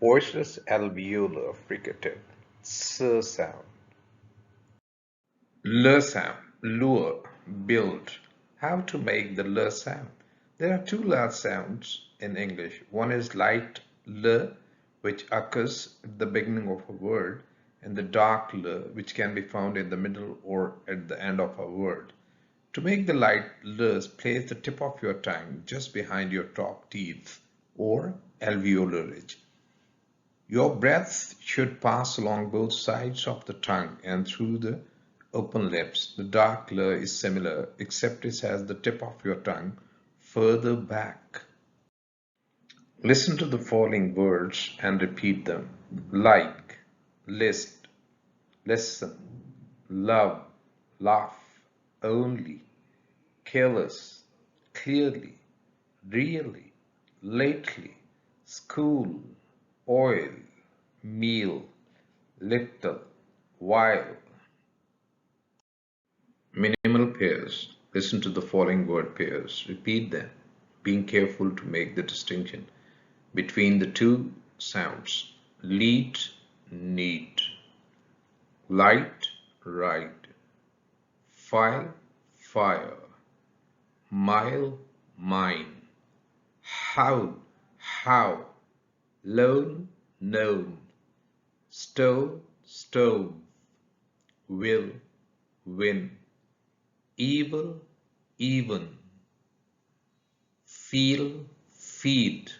Voiceless alveolar fricative S sound. L sound. Lure. Build. How to make the L sound? There are two L sounds in English. One is light L, which occurs at the beginning of a word, and the dark L, which can be found in the middle or at the end of a word. To make the light Ls, place the tip of your tongue just behind your top teeth or alveolar ridge. Your breath should pass along both sides of the tongue and through the open lips. The dark L is similar, except it has the tip of your tongue further back. Listen to the following words and repeat them. Like, list, listen, love, laugh, only, careless, clearly, really, lately, school, oil, meal, little, while. Minimal pairs. Listen to the following word pairs. Repeat them, being careful to make the distinction between the two sounds. Lead, need. Light, right. File, fire. Mile, mine. How. Loan, known. Stove, stove. Will, win. Evil, even. Feel, feed.